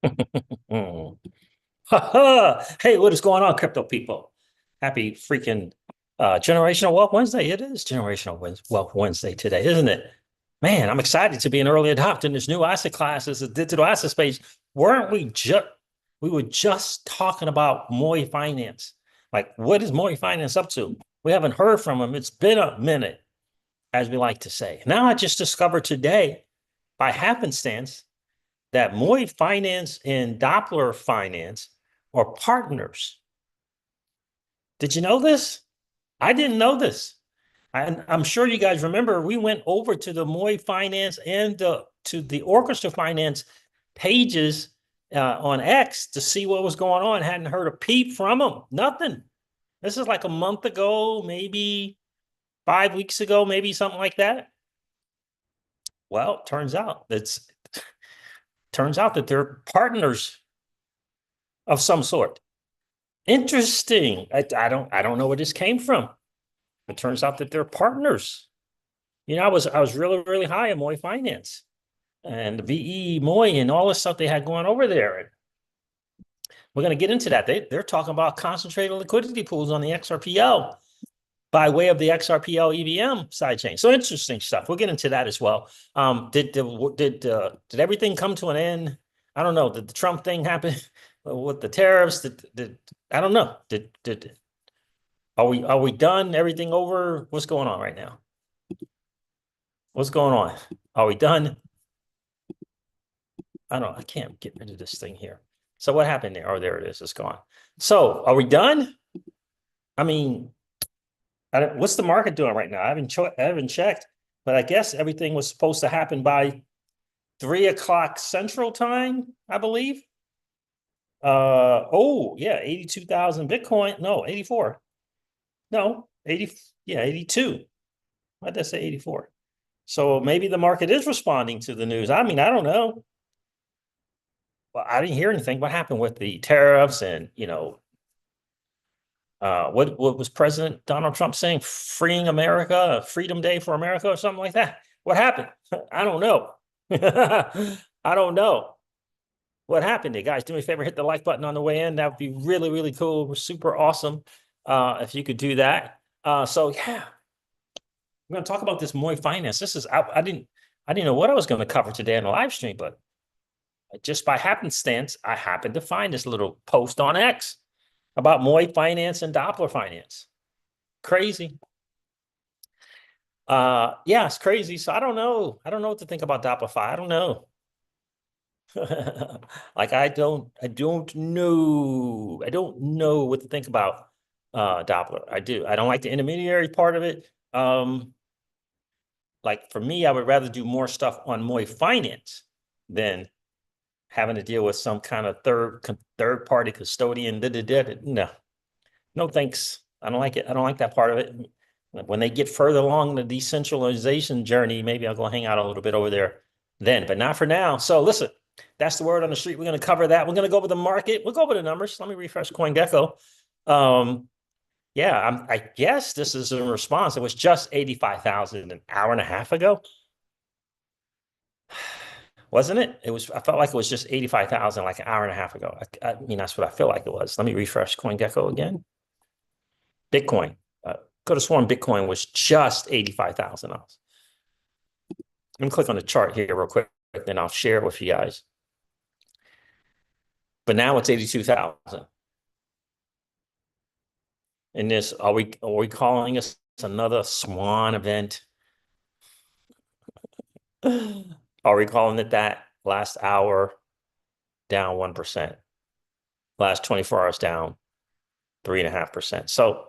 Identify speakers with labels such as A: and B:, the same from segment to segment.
A: Hmm. Hey, what is going on, crypto people? Happy freaking Generational Wealth Wednesday. It is Wealth Wednesday today, isn't it? Man, I'm excited to be an early adopter in this new asset class as a digital asset space. Weren't we were just talking about MOAI Finance. Like, what is MOAI Finance up to? We haven't heard from him. It's been a minute, as we like to say. Now I just discovered today, by happenstance, that MOAI Finance and Doppler Finance are partners. Did you know this? I didn't know this. I'm sure you guys remember we went over to the MOAI Finance and to the Orchestra Finance pages on X to see what was going on. Hadn't heard a peep from them. Nothing. This is like a month ago, maybe 5 weeks ago, maybe something like that. Well, turns out that they're partners of some sort. Interesting. I don't know where this came from. It turns out that they're partners. I was really high in MOAI Finance and VE MOAI and all this stuff they had going over there. And we're going to get into that. They're talking about concentrated liquidity pools on the XRPL by way of the XRPL EVM sidechain. So interesting stuff. We'll get into that as well. Did everything come to an end? I don't know. Did the Trump thing happen with the tariffs? I don't know. Are we done? Everything over? What's going on right now? What's going on? Are we done? I don't know. I can't get rid of this thing here. So what happened there? Oh, there it is. It's gone. So are we done? I mean, what's the market doing right now? I haven't checked, but I guess everything was supposed to happen by 3 o'clock Central Time, I believe. Oh yeah, 82,000 Bitcoin. No, 84. No, 80. Yeah, 82. Why did I say 84? So maybe the market is responding to the news. I mean, I don't know. Well, I didn't hear anything. What happened with the tariffs and what was President Donald Trump saying? Freeing America, Freedom Day for America, or something like that. What happened? I don't know. I don't know. What happened there, guys? Do me a favor, hit the like button on the way in. That would be really cool. Super awesome. If you could do that. So yeah, we're gonna talk about this MOAI Finance. I didn't know what I was going to cover today on the live stream, but just by happenstance, I happened to find this little post on X about MOAI Finance and Doppler Finance. Crazy. Yeah, it's crazy. So I don't know. I don't know what to think about DopplerFi. I don't know. Like I don't know. I don't know what to think about Doppler. I don't like the intermediary part of it. Like for me, I would rather do more stuff on MOAI Finance than having to deal with some kind of third party custodian. No, no thanks. I don't like it. I don't like that part of it. When they get further along the decentralization journey, maybe I'll go hang out a little bit over there then, but not for now. So listen, that's the word on the street. We're going to cover that. We're going to go over the market. We'll go over the numbers. Let me refresh CoinGecko. Yeah, I guess this is a response. It was just 85,000 an hour and a half ago, wasn't it? I felt like it was just 85,000 like an hour and a half ago. I mean, that's what I feel like it was. Let me refresh CoinGecko again. Bitcoin. Could have sworn Bitcoin was just $85,000. Let me click on the chart here real quick, then I'll share it with you guys. But now it's 82,000. And this, are we calling this another swan event? Are we calling it that? Last hour down 1%. Last 24 hours down 3.5%. So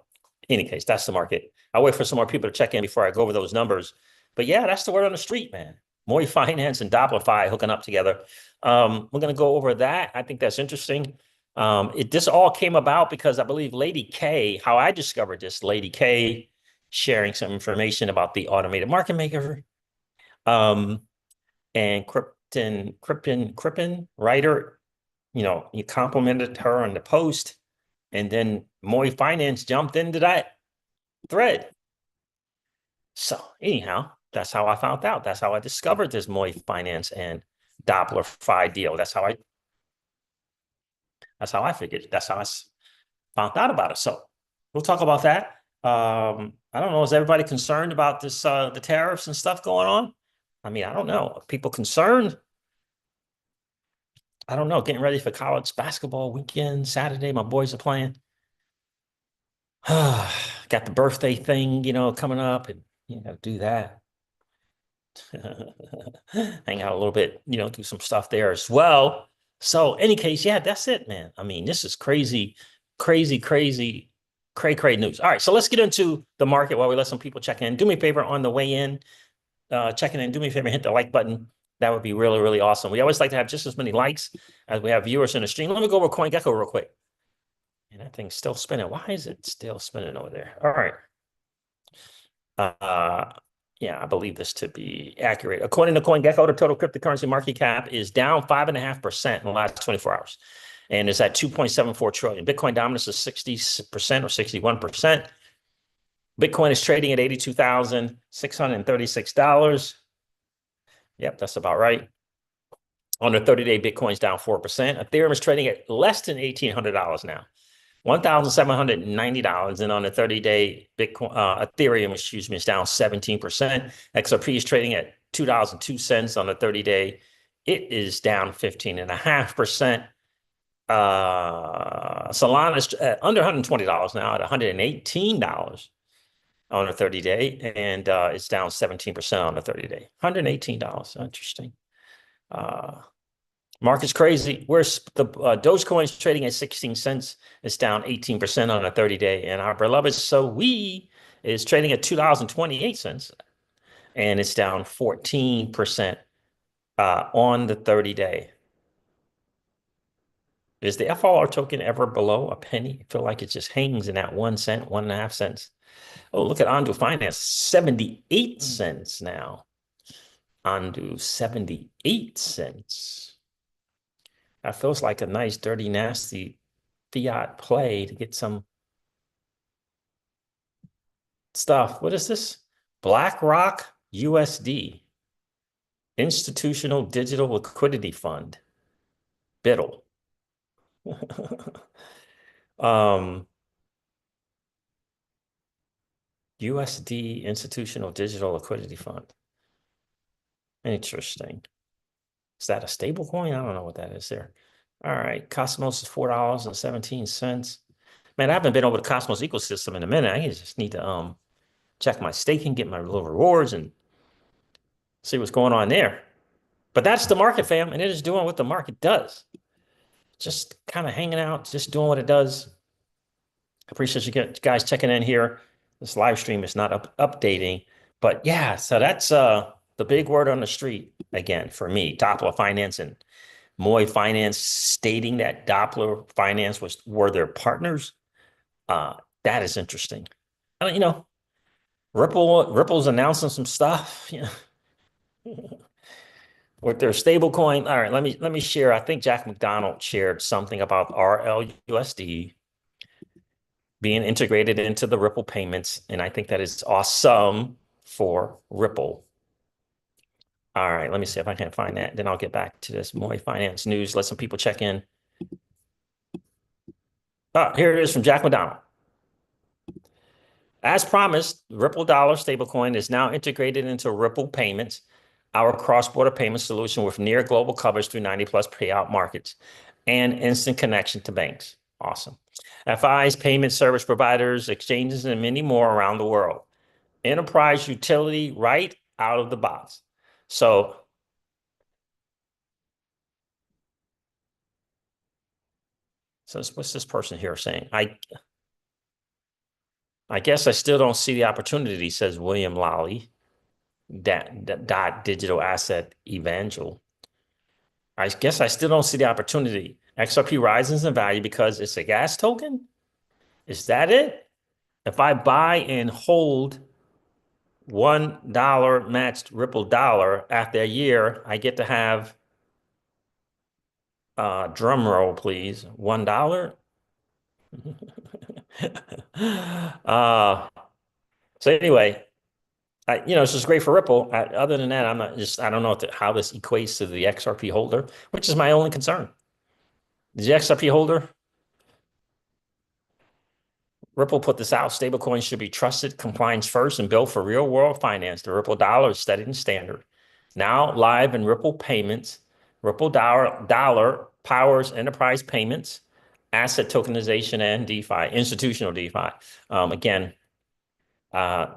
A: in any case, that's the market. I'll wait for some more people to check in before I go over those numbers. But yeah, that's the word on the street, man. MOAI Finance and DopplerFi hooking up together. We're going to go over that. I think that's interesting. This all came about because I believe Lady K, how I discovered this, Lady K sharing some information about the automated market maker. And Krypton writer, you complimented her on the post, and then MOAI Finance jumped into that thread. So anyhow, that's how I found out. That's how I discovered this MOAI Finance and DopplerFi deal. That's how I That's how I figured. That's how found out about it. So we'll talk about that. I don't know. Is everybody concerned about this, the tariffs and stuff going on? I mean, I don't know. Are people concerned? I don't know. Getting ready for college basketball weekend, Saturday. My boys are playing. Got the birthday thing, coming up, and do that. Hang out a little bit, do some stuff there as well. So, any case, yeah, that's it, man. I mean, this is crazy, crazy, crazy, cray news. All right, so let's get into the market while we let some people check in. Do me a favor on the way in, checking in. Do me a favor, hit the like button. That would be really, really awesome. We always like to have just as many likes as we have viewers in the stream. Let me go over CoinGecko real quick. And that thing's still spinning. Why is it still spinning over there? All right. Yeah, I believe this to be accurate. According to CoinGecko, the total cryptocurrency market cap is down 5.5% in the last 24 hours. And is at 2.74 trillion. Bitcoin dominance is 60% or 61%. Bitcoin is trading at $82,636. Yep, that's about right. On the 30-day, Bitcoin's down 4%. Ethereum is trading at less than $1,800 now. $1,790, and on the 30-day Bitcoin, Ethereum, excuse me, is down 17%. XRP is trading at $2.02 on the 30-day. It is down 15.5%. Solana is under $120 now at $118 on the 30-day, and it's down 17% on the 30-day. $118. Interesting. Market's crazy. Where's the Dogecoin's trading at 16 cents? It's down 18% on a 30-day. And our beloved SOE is trading at $2.28, and it's down 14% on the 30-day. Is the FLR token ever below a penny? I feel like it just hangs in that 1 cent, 1.5 cents. Oh, look at Ondu Finance, 78 cents now. Ondu, 78 cents. That feels like a nice, dirty, nasty fiat play to get some stuff. What is this? BlackRock USD, Institutional Digital Liquidity Fund, BIDL. USD Institutional Digital Liquidity Fund. Interesting. Is that a stable coin? I don't know what that is there. All right. Cosmos is $4.17. Man, I haven't been over the Cosmos ecosystem in a minute. I just need to check my staking, get my little rewards, and see what's going on there. But that's the market, fam, and it is doing what the market does. Just kind of hanging out, just doing what it does. I appreciate you guys checking in here. This live stream is not updating, but yeah, so that's the big word on the street again for me. Doppler Finance and MOAI Finance stating that Doppler Finance were their partners. That is interesting. Ripple's announcing some stuff, with their stable coin. All right, let me share. I think Jack McDonald shared something about RLUSD being integrated into the Ripple payments, and I think that is awesome for Ripple. All right, let me see if I can find that. Then I'll get back to this MOAI Finance news. Let some people check in. Here it is from Jack McDonald. As promised, Ripple Dollar stablecoin is now integrated into Ripple Payments, our cross-border payment solution with near global coverage through 90+ payout markets and instant connection to banks. Awesome. FIs, payment service providers, exchanges, and many more around the world. Enterprise utility right out of the box. So what's this person here saying? I guess I still don't see the opportunity, says William Lally, digital asset evangel. I guess I still don't see the opportunity. XRP rises in value because it's a gas token? Is that it? If I buy and hold $1 matched Ripple dollar after a year, I get to have, drum roll, please, $1. So anyway, it's just great for Ripple. Other than that, I don't know how this equates to the XRP holder, which is my only concern. The XRP holder, Ripple put this out. Stablecoins should be trusted, compliance first, and built for real world finance. The Ripple dollar is studied and standard. Now live in Ripple payments. Ripple dollar powers enterprise payments, asset tokenization, and DeFi, institutional DeFi. Again, uh,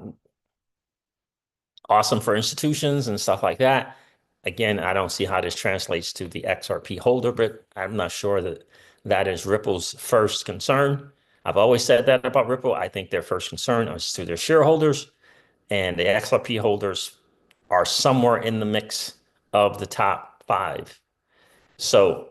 A: awesome for institutions and stuff like that. Again, I don't see how this translates to the XRP holder, but I'm not sure that that is Ripple's first concern. I've always said that about Ripple. I think their first concern is to their shareholders, and the XRP holders are somewhere in the mix of the top five. So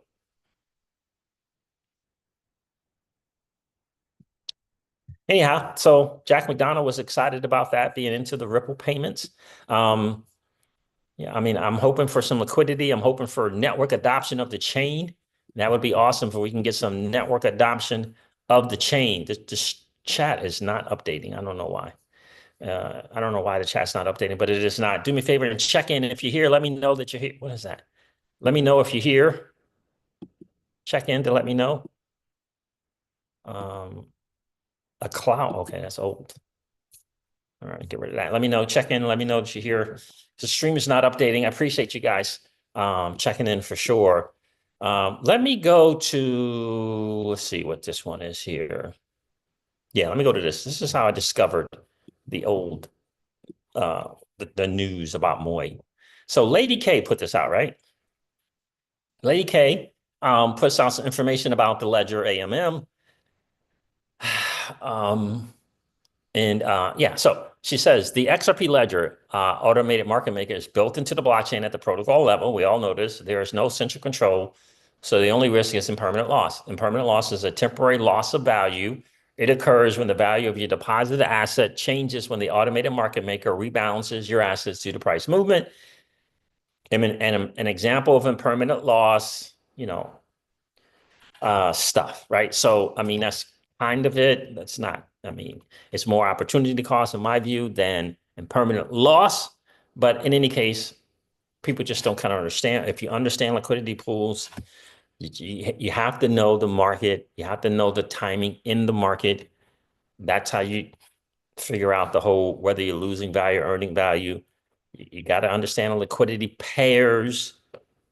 A: anyhow, so Jack McDonald was excited about that, being into the Ripple payments. Um, Yeah, I mean, I'm hoping for some liquidity. I'm hoping for network adoption of the chain. That would be awesome if we can get some network adoption of the chain. This chat is not updating. I don't know why. I don't know why the chat's not updating, but it is not. Do me a favor and check in. If you're here, let me know that you're here. What is that? Let me know if you're here. Check in to let me know. Um, a cloud. Okay, that's old. All right, get rid of that. Let me know. Check in. Let me know that you're here. The stream is not updating. I appreciate you guys checking in for sure. Let me go to, let's see what this one is here. Yeah, let me go to this. This is how I discovered the old, the news about MOAI. So Lady K put this out, right? Lady K puts out some information about the ledger AMM. Yeah, so she says the XRP ledger, automated market maker, is built into the blockchain at the protocol level. We all know this. There is no central control. So the only risk is impermanent loss. Impermanent loss is a temporary loss of value. It occurs when the value of your deposited asset changes when the automated market maker rebalances your assets due to price movement. And an example of impermanent loss, stuff, right? So, I mean, that's kind of it. That's not, I mean, it's more opportunity cost, in my view, than impermanent loss. But in any case, people just don't kind of understand. If you understand liquidity pools, you have to know the market. You have to know the timing in the market. That's how you figure out the whole, whether you're losing value or earning value. You got to understand the liquidity pairs,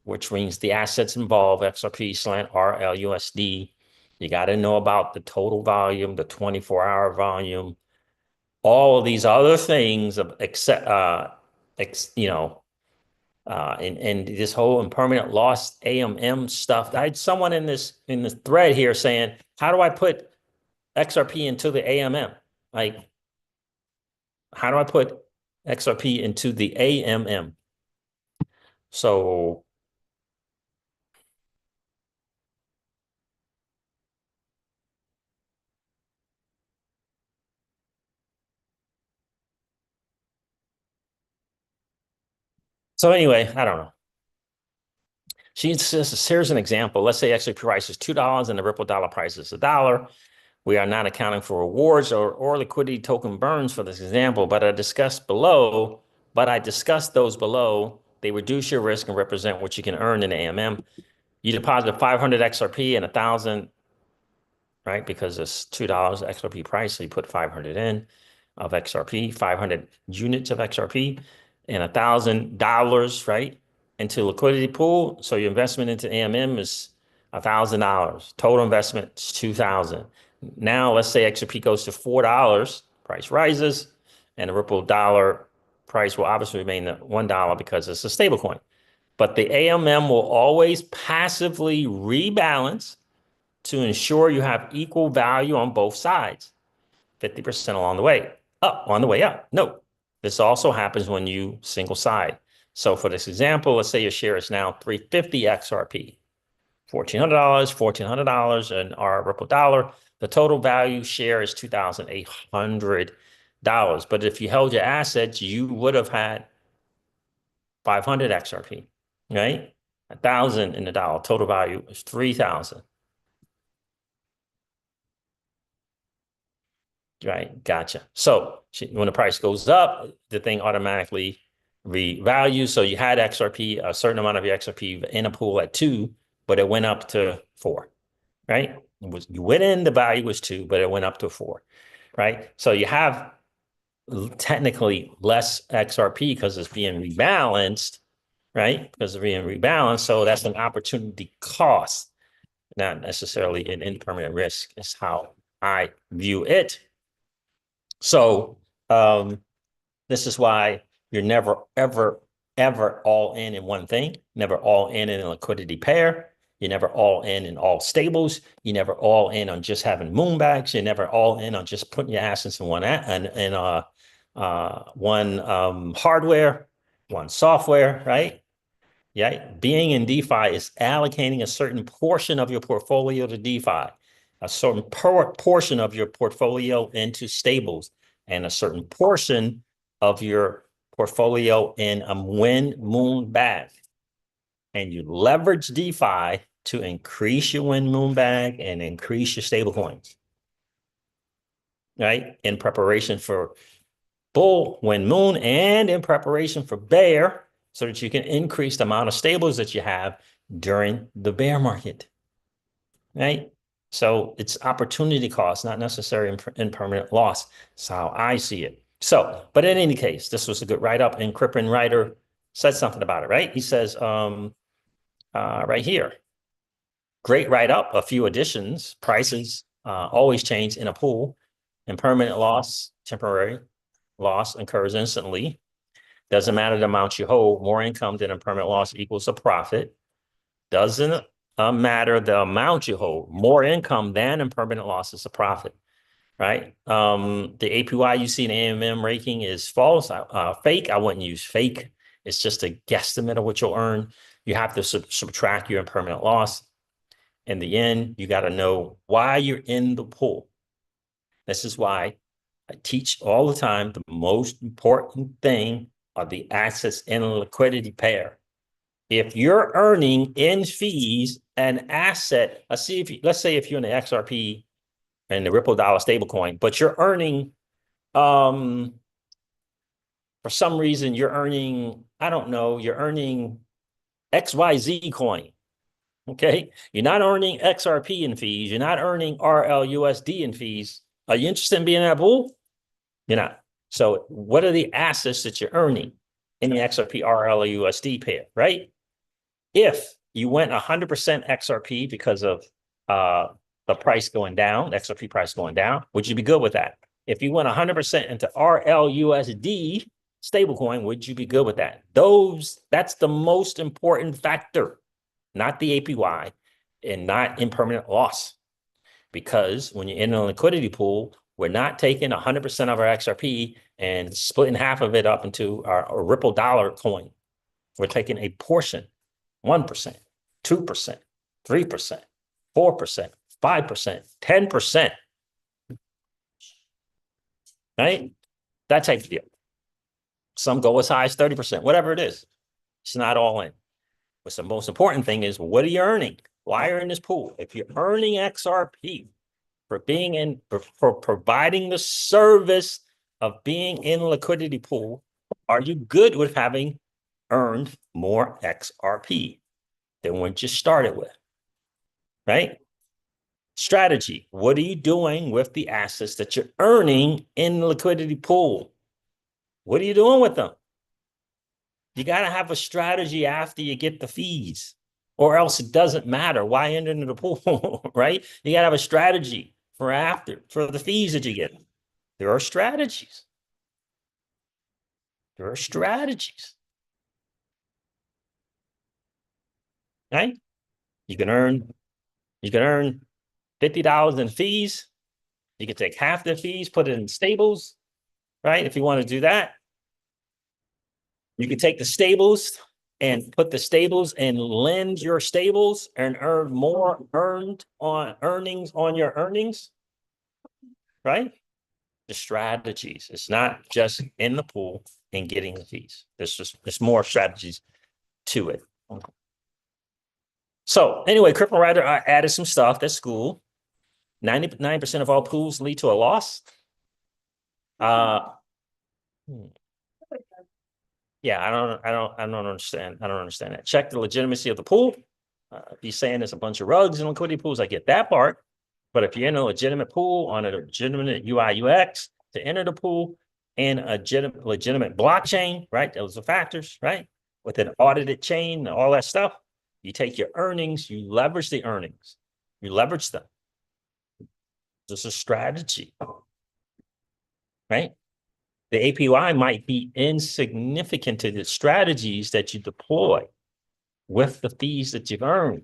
A: which means the assets involved, XRP, slant, RLUSD. You got to know about the total volume, the 24-hour volume, all of these other things of and this whole impermanent loss AMM stuff. I had someone in this thread here saying, how do I put XRP into the AMM? Like, how do I put XRP into the AMM? So anyway, I don't know. She says, here's an example. Let's say XRP price is $2 and the Ripple dollar price is $1. We are not accounting for rewards or liquidity token burns for this example, but I discussed those below. They reduce your risk and represent what you can earn in AMM. You deposit 500 XRP and 1,000, right? Because it's $2 XRP price, so you put 500 in of XRP, 500 units of XRP, and $1,000, right, into liquidity pool. So your investment into AMM is $1,000. Total investment is 2,000. Now let's say XRP goes to $4, price rises, and the Ripple dollar price will obviously remain at $1 because it's a stable coin. But the AMM will always passively rebalance to ensure you have equal value on both sides, 50% along the way, up on the way up. No, this also happens when you single side. So for this example, let's say your share is now 350 XRP, $1,400, $1,400, and our Ripple dollar. The total value share is $2,800. But if you held your assets, you would have had 500 XRP, right? 1,000 in the dollar. Total value is 3,000. Right. Gotcha. So when the price goes up, the thing automatically revalues. So you had XRP, a certain amount of your XRP in a pool at 2, but it went up to 4. right? You went in, the value was 2, but it went up to 4, right? So you have technically less XRP because it's being rebalanced, right? Because it's being rebalanced. So that's an opportunity cost, not necessarily an impermanent risk, is how I view it. So this is why you're never, ever, ever all in one thing, never all in a liquidity pair. You're never all in all stables. You're never all in on just having moon bags. You're never all in on just putting your assets in one hardware, one software, right? Yeah, being in DeFi is allocating a certain portion of your portfolio to DeFi, a certain portion of your portfolio into stables, and a certain portion of your portfolio in a wind moon bag. And you leverage DeFi to increase your wind moon bag and increase your stable coins, right? In preparation for bull, wind moon, and in preparation for bear, so that you can increase the amount of stables that you have during the bear market, right? So it's opportunity cost, not necessarily impermanent loss. That's how I see it. So, but in any case, this was a good write-up, and Crippen Writer said something about it, right? He says right here, great write-up, a few additions, prices always change in a pool. Impermanent loss, temporary loss occurs instantly. Doesn't matter the amount you hold, more income than impermanent loss equals a profit. Doesn't matter the amount you hold, more income than impermanent loss is a profit, right? The APY you see in AMM ranking is false, fake. I wouldn't use fake. It's just a guesstimate of what you'll earn. You have to subtract your impermanent loss. In the end, you got to know why you're in the pool. This is why I teach all the time, the most important thing are the assets in a liquidity pair. If you're earning in fees an asset, let's say if you're in the XRP and the Ripple dollar stablecoin, but you're earning, for some reason, you're earning, I don't know, you're earning XYZ coin. Okay. You're not earning XRP in fees. You're not earning RLUSD in fees. Are you interested in being in that pool? You're not. So what are the assets that you're earning in the XRP RLUSD pair, right? If you went 100% XRP because of the price going down, the XRP price going down, would you be good with that? If you went 100% into RLUSD stablecoin, would you be good with that? That's the most important factor, not the APY and not impermanent loss. Because when you're in a liquidity pool, we're not taking 100% of our XRP and splitting half of it up into our Ripple dollar coin. We're taking a portion, 1%, 2%, 3%, 4%, 5%, 10%, right? That type of deal. Some go as high as 30%, whatever it is. It's not all in. But the most important thing is, what are you earning? Why are you in this pool? If you're earning XRP for being in, for providing the service of being in a liquidity pool, are you good with having earned more XRP than what you started with, right? Strategy. What are you doing with the assets that you're earning in the liquidity pool? What are you doing with them? You got to have a strategy after you get the fees, or else it doesn't matter. Why enter into the pool, right? You got to have a strategy for the fees that you get. There are strategies. There are strategies, right? You can earn $50 in fees. You can take half the fees, put it in stables, right? If you want to do that, you can take the stables and put the stables and lend your stables and earn more earnings on your earnings, right? The strategies. It's not just in the pool and getting the fees. There's more strategies to it. So anyway, Crypto Writer added some stuff. That's cool. 99% of all pools lead to a loss. Yeah, I don't understand. I don't understand that. Check the legitimacy of the pool. If you're saying there's a bunch of rugs and liquidity pools, I get that part. But if you're in a legitimate pool on a legitimate UI UX to enter the pool and a legitimate blockchain, right? Those are factors, right? With an audited chain and all that stuff, you take your earnings, you leverage the earnings, you leverage them. This is a strategy, right? The APY might be insignificant to the strategies that you deploy with the fees that you've earned.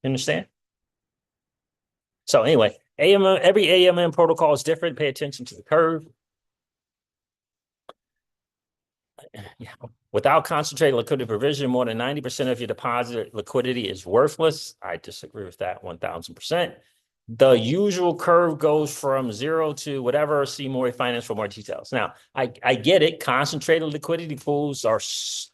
A: Understand? So anyway, every AMM protocol is different. Pay attention to the curve. Yeah. Without concentrated liquidity provision, more than 90% of your deposit liquidity is worthless. I disagree with that 1000%. The usual curve goes from 0 to whatever. See MOAI Finance for more details. Now, I get it. Concentrated liquidity pools are,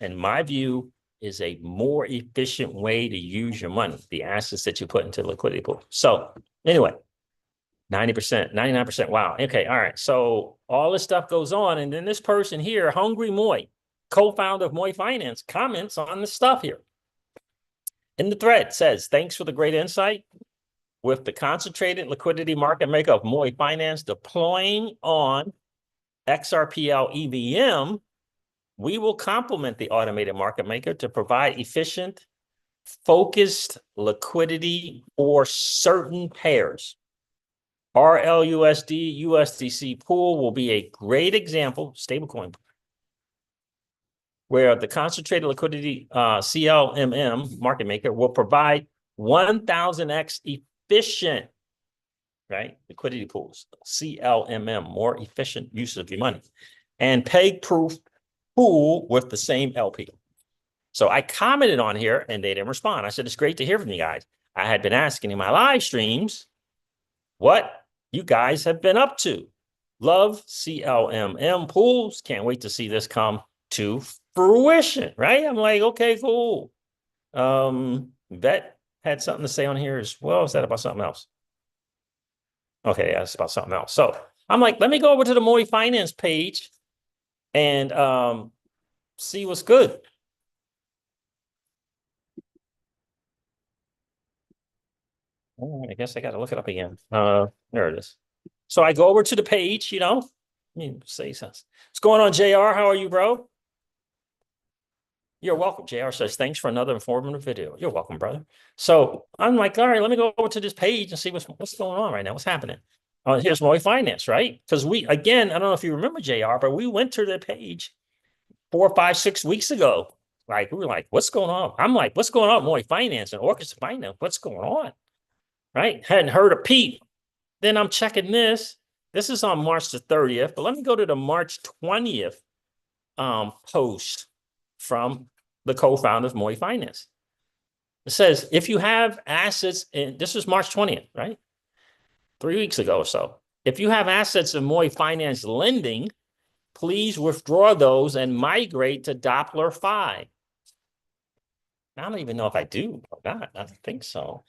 A: in my view, is a more efficient way to use your money, the assets that you put into the liquidity pool. So anyway, 90%, 99%. Wow. Okay. All right. So all this stuff goes on. And then this person here, Hungry MOAI, co-founder of MOAI Finance, comments on the stuff here. In the thread says, thanks for the great insight. With the concentrated liquidity market maker of MOAI Finance deploying on XRPL EVM, we will complement the automated market maker to provide efficient, focused liquidity for certain pairs. RLUSD USDC pool will be a great example, stablecoin, where the concentrated liquidity CLMM market maker will provide 1000x efficient, right? Liquidity pools, CLMM, more efficient use of your money, and peg-proof pool with the same LP. So I commented on here and they didn't respond. I said, it's great to hear from you guys. I had been asking in my live streams what you guys have been up to. Love CLMM pools. Can't wait to see this come to fruition, right? I'm like, okay, cool. Vet had something to say on here as well. Is that about something else? Okay, yeah, it's about something else. So I'm like, let me go over to the MOAI Finance page and see what's good. Oh, I guess I got to look it up again. There it is. So I go over to the page, you know, let me say something. What's going on, JR? How are you, bro? You're welcome. JR says, thanks for another informative video. You're welcome, brother. So I'm like, all right, let me go over to this page and see what's going on right now. What's happening? Here's MOAI Finance, right? Because again, I don't know if you remember, JR, but we went to the page 4, 5, 6 weeks ago. Like, we were like, what's going on? I'm like, what's going on, MOAI Finance and Orchestra Finance? What's going on? Right? Hadn't heard a peep. Then I'm checking this. This is on March the 30th, but let me go to the March 20th post from the co-founder of MOAI Finance. It says, if you have assets, and this is March 20th, right? 3 weeks ago or so. If you have assets in MOAI Finance lending, please withdraw those and migrate to DopplerFi. I don't even know if I do or not. I don't think so.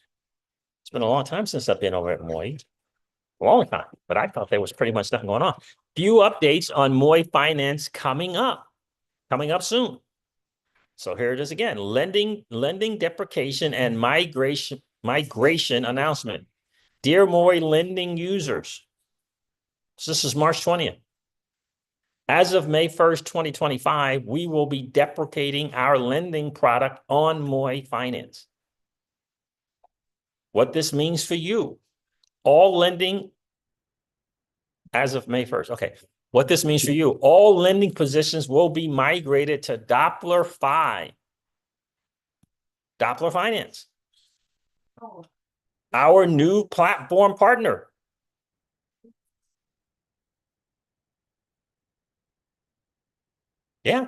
A: It's been a long time since I've been over at MOAI. A long time, but I thought there was pretty much nothing going on. Few updates on MOAI Finance coming up soon. So here it is again, lending deprecation and migration announcement. Dear MOAI lending users, so this is March 20th. As of May 1st, 2025, we will be deprecating our lending product on MOAI Finance. What this means for you, all lending as of May 1st. Okay. What this means for you, all lending positions will be migrated to DopplerFi. Doppler Finance. Our new platform partner. Yeah.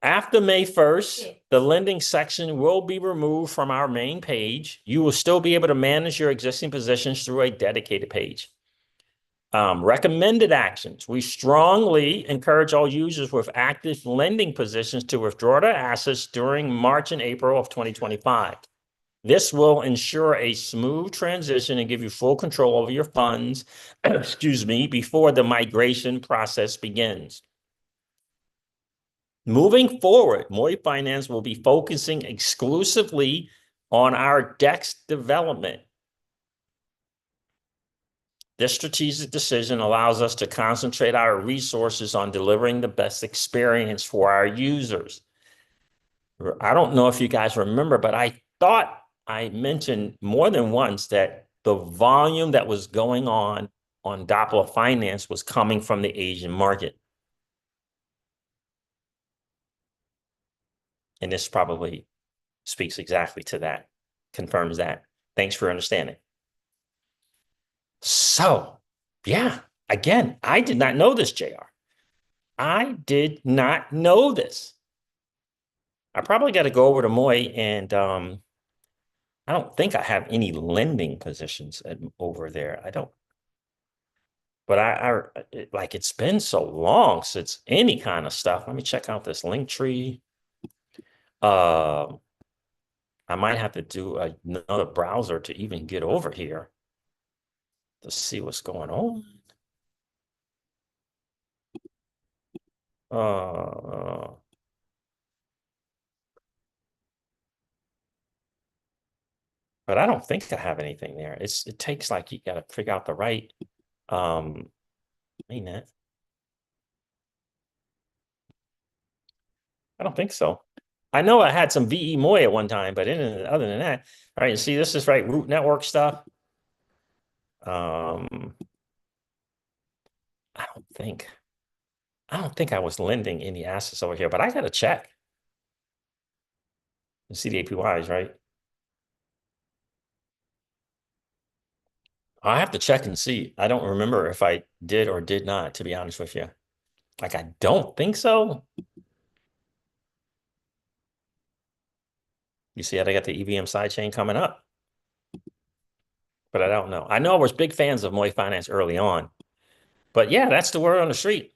A: After May 1st, the lending section will be removed from our main page. You will still be able to manage your existing positions through a dedicated page. Recommended actions. We strongly encourage all users with active lending positions to withdraw their assets during March and April of 2025. This will ensure a smooth transition and give you full control over your funds, excuse me, before the migration process begins. Moving forward, MOAI Finance will be focusing exclusively on our DEX development. This strategic decision allows us to concentrate our resources on delivering the best experience for our users. I don't know if you guys remember, but I thought I mentioned more than once that the volume that was going on Doppler Finance was coming from the Asian market. And this probably speaks exactly to that, confirms that. Thanks for understanding. So, yeah, again, I did not know this, JR. I did not know this. I probably got to go over to MOAI and I don't think I have any lending positions over there. I don't. But like it's been so long since any kind of stuff. Let me check out this link tree. I might have to do another browser to even get over here to see what's going on. But I don't think I have anything there. It takes like you got to figure out the right mainnet. I don't think so. I know I had some VE MOAI at one time, but other than that, all right, see, this is right, root network stuff. I don't think I was lending any assets over here, but I got to check and see the APYs, right? I have to check and see. I don't remember if I did or did not, to be honest with you. Like, I don't think so. You see how they got the EVM sidechain coming up, but I don't know. I know I was big fans of MOAI Finance early on, but yeah, that's the word on the street.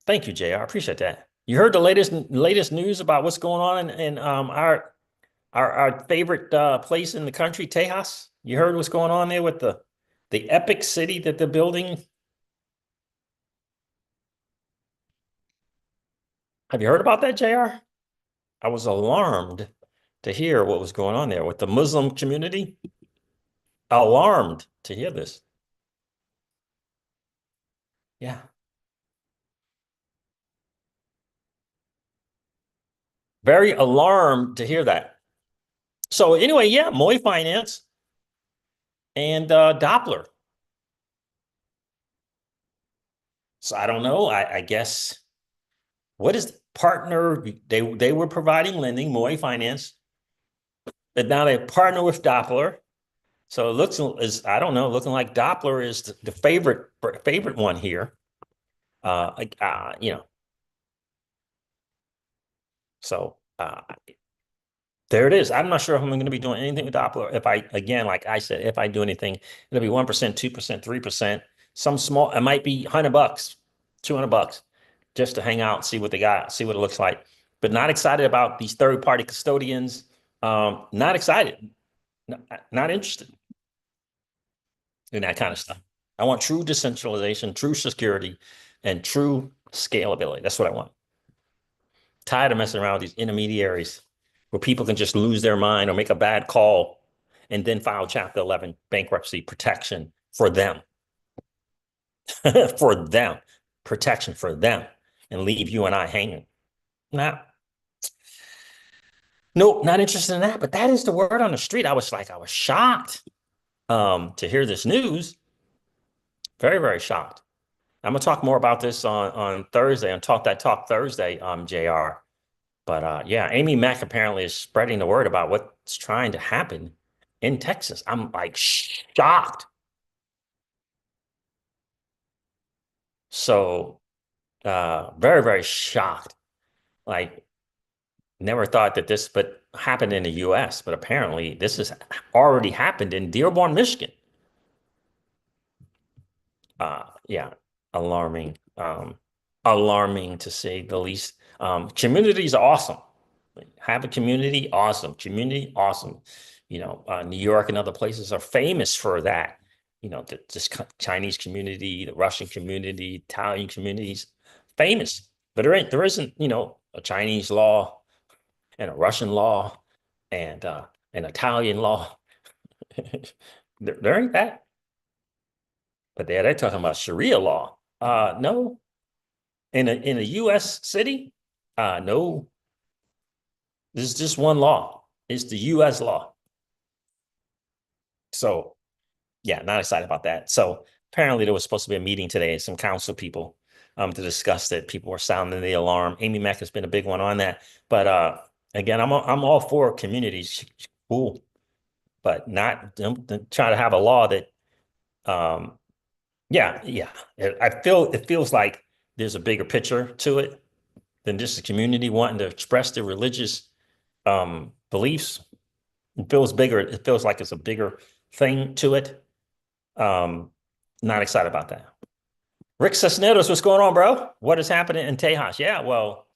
A: Thank you, JR. I appreciate that. You heard the latest news about what's going on in our favorite place in the country, Tejas? You heard what's going on there with the epic city that they're building? Have you heard about that, JR? I was alarmed to hear what was going on there with the Muslim community. Alarmed to hear this. Yeah. Very alarmed to hear that. So anyway, yeah, MOAI Finance and Doppler. So I don't know. I guess what is the partner? They were providing lending, MOAI Finance, but now they partner with Doppler. So it looks is I don't know, looking like Doppler is the favorite one here. You know. So there it is. I'm not sure if I'm going to be doing anything with Doppler. If I, again, like I said, if I do anything, it'll be 1%, 2%, 3%. Some small, it might be $100, $200, just to hang out, see what they got, see what it looks like. But not excited about these third-party custodians. Not excited. Not interested in that kind of stuff. I want true decentralization, true security, and true scalability. That's what I want. Tired of messing around with these intermediaries where people can just lose their mind or make a bad call and then file Chapter 11 bankruptcy protection for them. For them. Protection for them. And leave you and I hanging. Nah. Nope, not interested in that. But that is the word on the street. I was shocked to hear this news. Very, very shocked. I'm gonna talk more about this on Thursday, on Talk That Talk Thursday, JR. But yeah, Amy Mack apparently is spreading the word about what's trying to happen in Texas. I'm like shocked. So very, very shocked. Like never thought that this but happened in the US, but apparently this has already happened in Dearborn, Michigan. Yeah, alarming. Alarming to say the least. Communities are awesome. Have a community, awesome. Community, awesome. You know, New York and other places are famous for that. this Chinese community, the Russian community, Italian communities, famous. But there isn't, a Chinese law and a Russian law and an Italian law. There ain't that. But they're talking about Sharia law. No, in a U.S. city, no. There's just one law. It's the U.S. law. So yeah, not excited about that. So apparently there was supposed to be a meeting today, some council people to discuss that. People were sounding the alarm. Amy Mack has been a big one on that. But again, I'm all for communities, cool, but not try to have a law that yeah. It feels like there's a bigger picture to it than just the community wanting to express their religious beliefs. It feels bigger. It feels like it's a bigger thing to it. Not excited about that. Rick Cisneros, what's going on, bro? What is happening in Tejas? Yeah, well,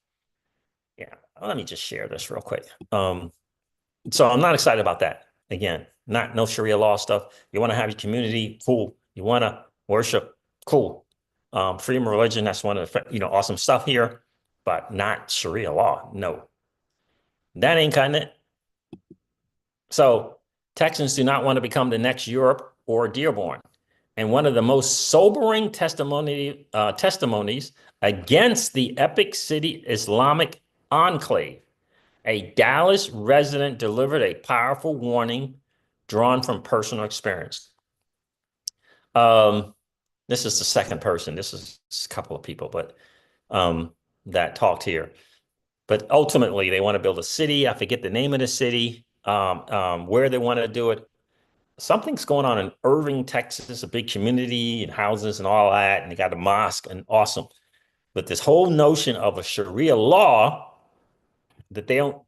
A: yeah. Let me just share this real quick. So I'm not excited about that. Again, no Sharia law stuff. You want to have your community, cool. You want to worship, cool. Freedom of religion, that's one of the awesome stuff here, but not Sharia law. No, that ain't cutting it. So Texans do not want to become the next Europe or Dearborn. And one of the most sobering testimonies against the Epic City Islamic enclave, a Dallas resident delivered a powerful warning drawn from personal experience. This is the second person. This is a couple of people, but that talked here. But ultimately, they want to build a city. I forget the name of the city, where they want to do it. Something's going on in Irving, Texas, a big community and houses and all that. And they got a mosque and awesome. But this whole notion of a Sharia law that they don't,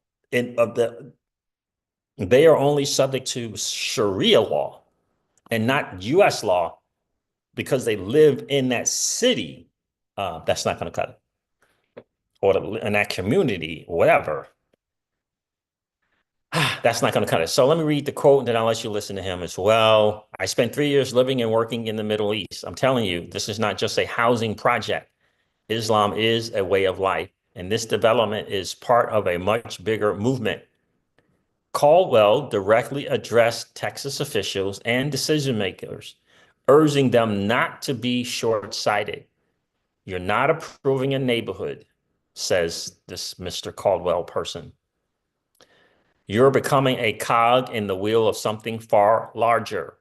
A: they are only subject to Sharia law and not US law because they live in that city. That's not going to cut it. Or in that community, whatever. That's not going to cut it. So let me read the quote and then I'll let you listen to him as well. I spent 3 years living and working in the Middle East. I'm telling you, this is not just a housing project. Islam is a way of life, and this development is part of a much bigger movement. Caldwell directly addressed Texas officials and decision makers, urging them not to be short-sighted. You're not approving a neighborhood, says this Mr. Caldwell person. You're becoming a cog in the wheel of something far larger.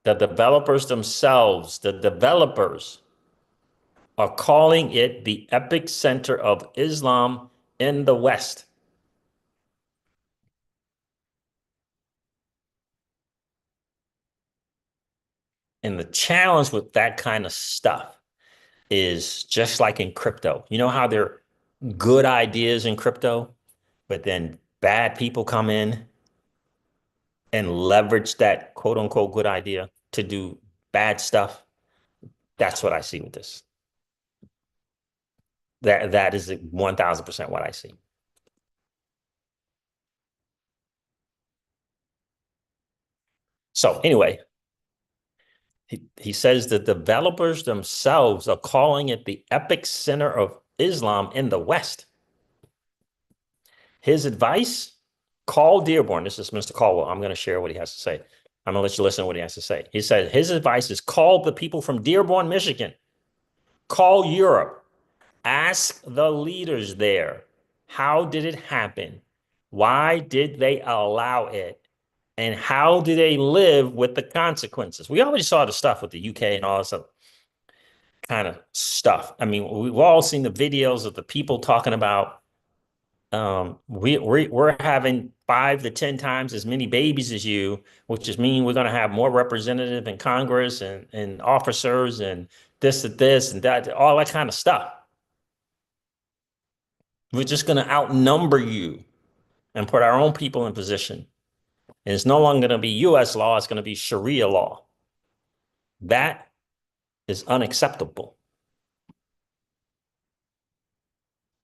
A: The developers themselves, are calling it the epic center of Islam in the West. And the challenge with that kind of stuff is just like in crypto. You know how there are good ideas in crypto, but then bad people come in and leverage that quote unquote good idea to do bad stuff? That's what I see with this. That is 1000% what I see. So anyway, he says the developers themselves are calling it the epic center of Islam in the West. His advice, call Dearborn. This is Mr. Caldwell. I'm going to share what he has to say. I'm going to let you listen to what he has to say. He said his advice is call the people from Dearborn, Michigan. Call Europe. Ask the leaders there. How did it happen? Why did they allow it? And how do they live with the consequences? We already saw the stuff with the UK and all this other kind of stuff. I mean, we've all seen the videos of the people talking about we're having 5 to 10 times as many babies as you, which just mean we're going to have more representative in Congress and officers and this and that, all that kind of stuff. We're just going to outnumber you and put our own people in position. And it's no longer going to be US law, it's going to be Sharia law. That is unacceptable.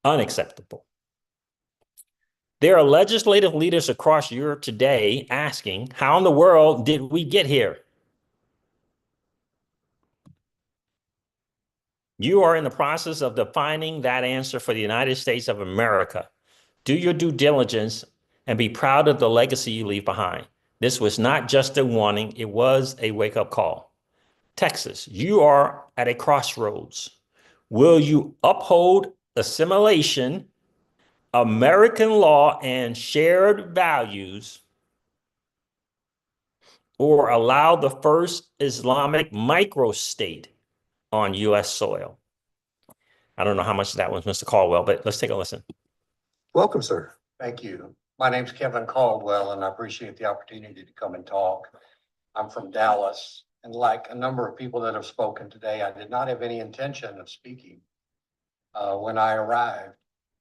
A: Unacceptable. There are legislative leaders across Europe today asking, how in the world did we get here? You are in the process of defining that answer for the United States of America. Do your due diligence and be proud of the legacy you leave behind. This was not just a warning, it was a wake-up call. Texas, you are at a crossroads. Will you uphold assimilation, American law, and shared values, or allow the first Islamic microstate on U.S. soil? I don't know how much that was, Mr. Caldwell, but let's take a listen.
B: Welcome, sir.
C: Thank you. My name's Kevin Caldwell, and I appreciate the opportunity to come and talk. I'm from Dallas, and like a number of people that have spoken today, I did not have any intention of speaking when I arrived,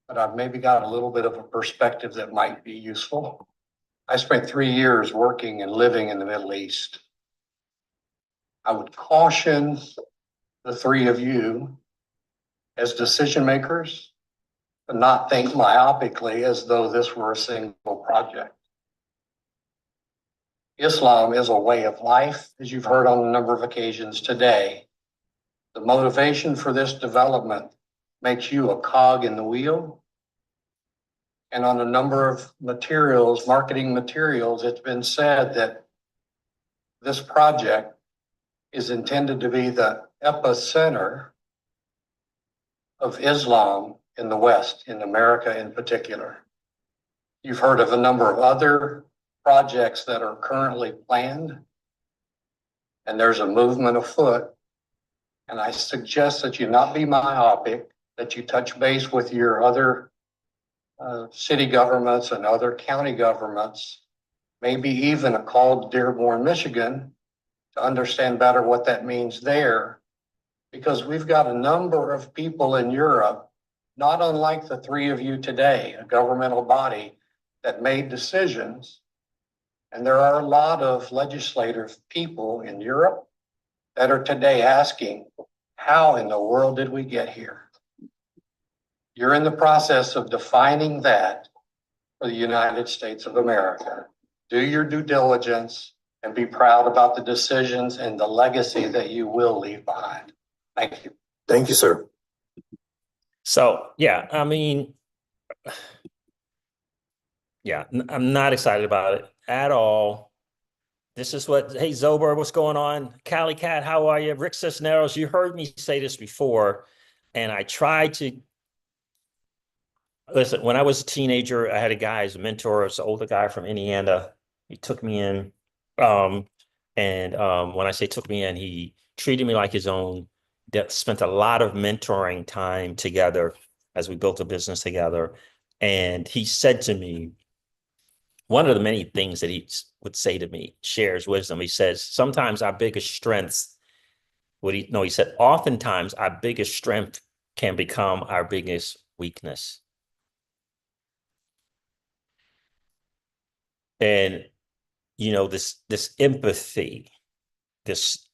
C: but I've maybe got a little bit of a perspective that might be useful. I spent 3 years working and living in the Middle East. I would caution the three of you as decision makers to not think myopically as though this were a single project. Islam is a way of life, as you've heard on a number of occasions today. The motivation for this development makes you a cog in the wheel. And on a number of materials, marketing materials, it's been said that this project is intended to be the epicenter of Islam in the West, in America in particular. You've heard of a number of other projects that are currently planned, and there's a movement afoot. And I suggest that you not be myopic, that you touch base with your other city governments and other county governments, maybe even a call to Dearborn, Michigan, to understand better what that means there. Because we've got a number of people in Europe, not unlike the three of you today, a governmental body that made decisions. And there are a lot of legislative people in Europe that are today asking, how in the world did we get here? You're in the process of defining that for the United States of America. Do your due diligence and be proud about the decisions and the legacy that you will leave behind. Thank you.
B: Thank you, sir.
A: So, yeah, I mean, yeah, I'm not excited about it at all. This is what, hey, Zober, what's going on? Cali Cat, how are you? Rick Cisneros, you heard me say this before, and I tried to, listen, when I was a teenager, I had a guy as a mentor, it's an older guy from Indiana. He took me in, when I say took me in, he treated me like his own, spent a lot of mentoring time together as we built a business together. And he said to me, one of the many things that he would say to me, shares wisdom. He says, sometimes our biggest strengths, he said, oftentimes our biggest strength can become our biggest weakness. And, this empathy, this,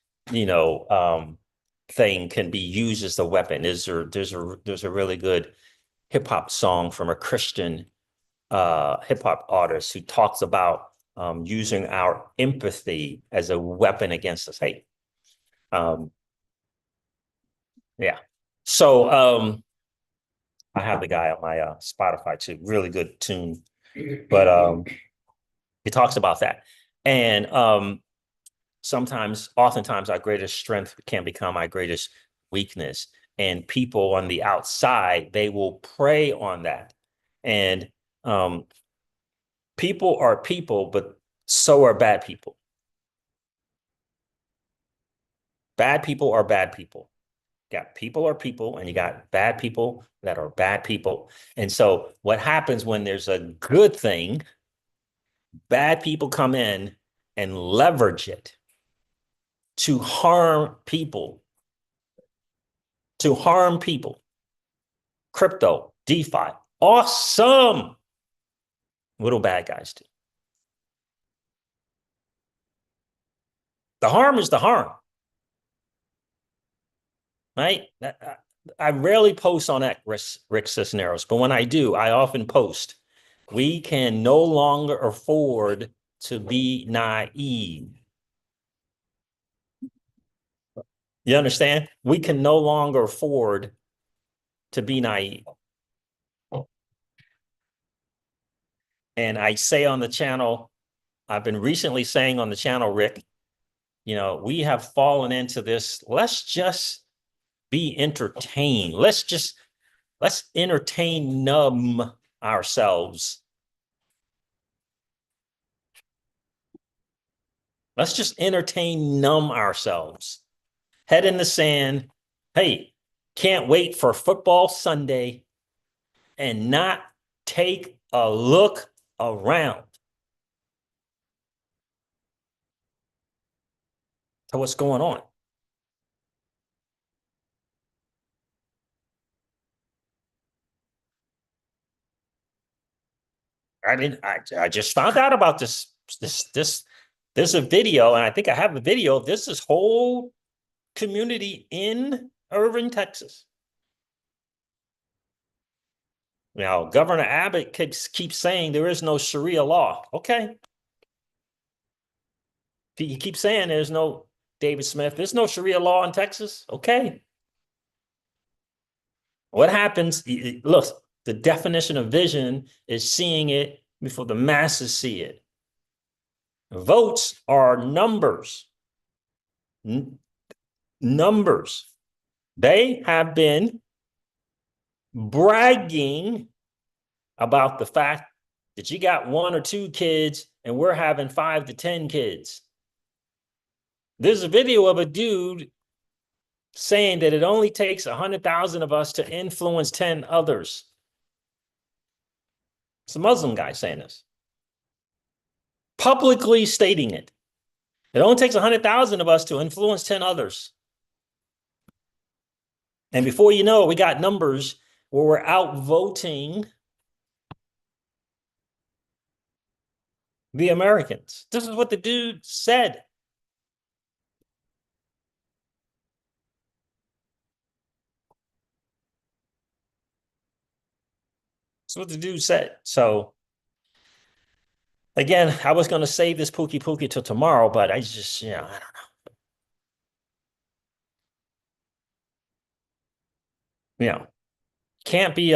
A: thing can be used as a weapon. There's a really good hip hop song from a Christian hip hop artist who talks about using our empathy as a weapon against us. Hey, yeah. So I have the guy on my Spotify too. Really good tune, but he talks about that. And oftentimes our greatest strength can become our greatest weakness. And people on the outside, they will prey on that. And people are people, but so are bad people. Bad people are bad people. You got people are people, and you got bad people that are bad people. And so what happens when there's a good thing, bad people come in and leverage it to harm people. Crypto, DeFi, awesome. What do bad guys do? The harm is the harm, right? I rarely post on X, Rick Cisneros, but when I do, I often post. We can no longer afford to be naive. You understand? We can no longer afford to be naive. And I say on the channel, I've been recently saying on the channel, Rick, we have fallen into this. Let's just be entertained. Let's entertain, numb ourselves. Let's just entertain, numb ourselves. Head in the sand. Hey, can't wait for football Sunday and not take a look around to what's going on. I just found out about this. There's a video, and I think I have a video of this whole community in Irving, Texas. Now, Governor Abbott keeps saying there is no Sharia law. Okay. He keeps saying there's no, David Smith, there's no Sharia law in Texas. Okay. What happens? Look, the definition of vision is seeing it before the masses see it. Votes are numbers. Numbers. They have been bragging about the fact that you got 1 or 2 kids and we're having 5 to 10 kids. There's a video of a dude saying that it only takes 100,000 of us to influence 10 others. It's a Muslim guy saying this. Publicly stating it. It only takes 100,000 of us to influence 10 others. And before you know it, we got numbers where we're outvoting the Americans. This is what the dude said. That's what the dude said. So, again, I was going to save this pookie till tomorrow, but I just, I don't know. Can't be,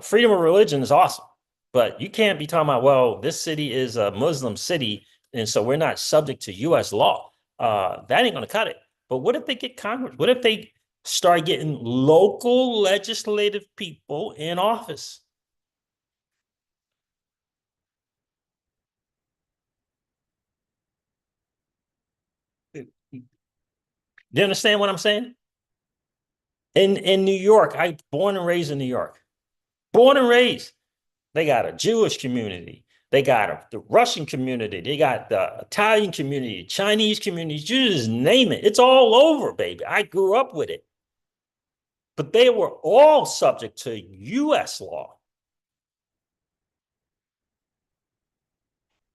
A: freedom of religion is awesome, but you can't be talking about, well, this city is a Muslim city, and so we're not subject to U.S. law. That ain't going to cut it. But what if they get Congress? What if they start getting local legislative people in office? Do you understand what I'm saying? In New York, I born and raised in New York. Born and raised. They got a Jewish community. They got the Russian community. They got the Italian community, Chinese community. You just name it. It's all over, baby. I grew up with it. But they were all subject to U.S. law.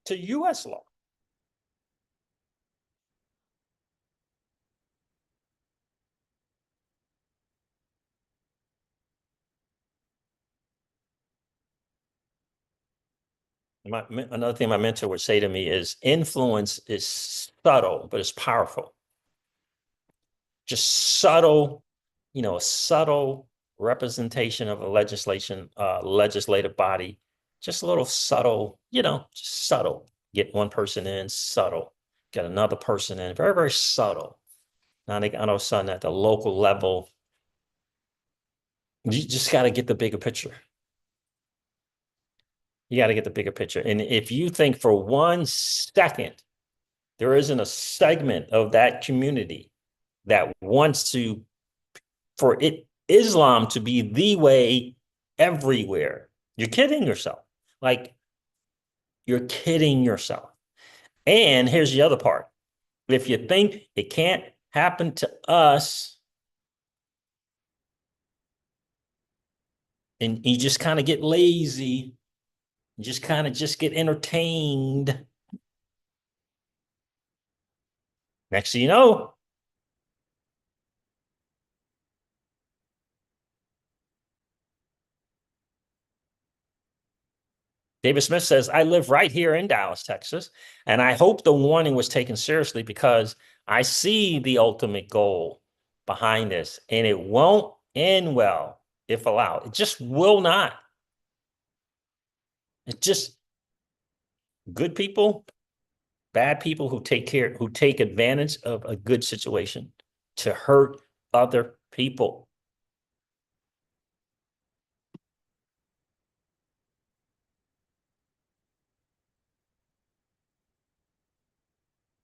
A: To U.S. law. Another thing my mentor would say to me is influence is subtle, but it's powerful. Just subtle, a subtle representation of a legislative body. Just a little subtle, just subtle. Get one person in, subtle. Get another person in, very, very subtle. Now they all of a sudden at the local level, you just got to get the bigger picture. You got to get the bigger picture. And if you think for 1 second, there isn't a segment of that community that wants for Islam to be the way everywhere, you're kidding yourself. Like, you're kidding yourself. And here's the other part. If you think it can't happen to us, and you just kind of get lazy, you just kind of get entertained. Next thing you know, David Smith says, I live right here in Dallas, Texas, and I hope the warning was taken seriously because I see the ultimate goal behind this, and it won't end well if allowed. It just will not. It's just good people, bad people who take advantage of a good situation to hurt other people.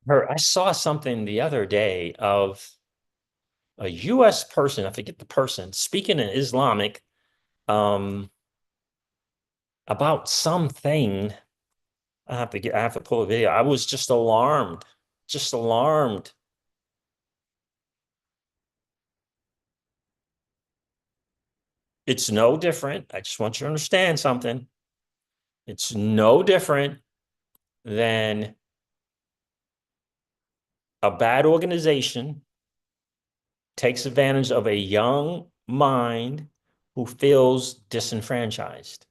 A: I saw something the other day of a US person, I forget the person, speaking in Islamic about something. I have to pull a video. I was just alarmed, just alarmed. It's no different. I just want you to understand something. It's no different than a bad organization takes advantage of a young mind who feels disenfranchised.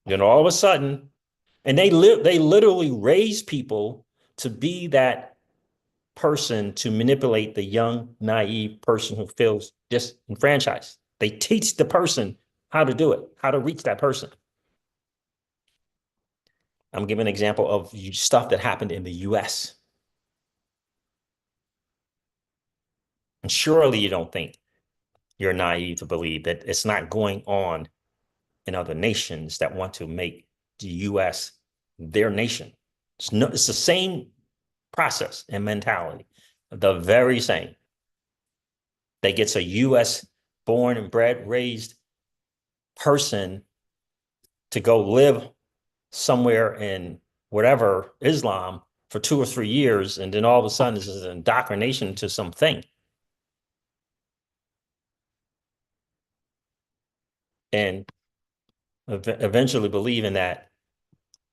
A: Then all of a sudden, and they literally raise people to be that person to manipulate the young, naive person who feels disenfranchised. They teach the person how to do it, how to reach that person. I'm giving an example of stuff that happened in the US. And surely you don't think you're naive to believe that it's not going on in other nations that want to make the US their nation. It's the same process and mentality, the very same. That gets a US born and bred, raised person to go live somewhere in whatever Islam for 2 or 3 years, and then all of a sudden this is an indoctrination to something. And eventually believing that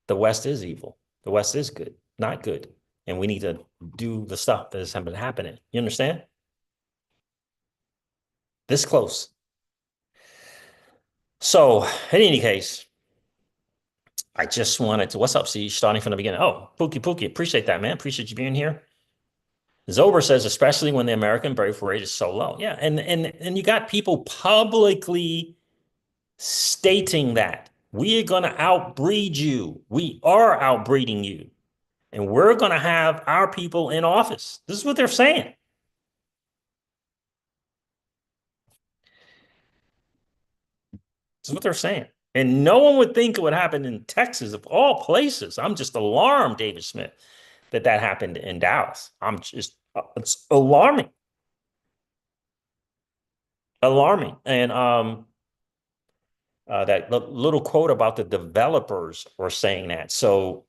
A: the West is evil, the West is good, not good, and we need to do the stuff that is happening. You understand? This close. So, in any case, I just wanted to, what's up, Ceej? Starting from the beginning. Oh, Pookie, appreciate that, man. Appreciate you being here. Zober says, especially when the American birth rate is so low. Yeah, and you got people publicly stating that we are going to outbreed you. We are outbreeding you. And we're going to have our people in office. This is what they're saying. This is what they're saying. And no one would think it would happen in Texas, of all places. I'm just alarmed, David Smith, that happened in Dallas. I'm just, it's alarming. Alarming. And that little quote about the developers were saying that. So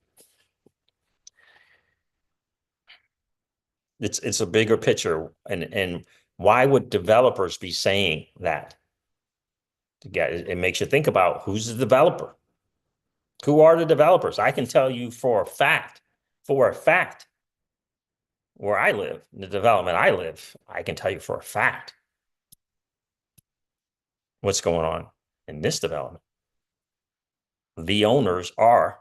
A: it's a bigger picture. And why would developers be saying that? It makes you think about who's the developer. Who are the developers? I can tell you for a fact, where I live, in the development I live, I can tell you for a fact what's going on in this development. The owners are,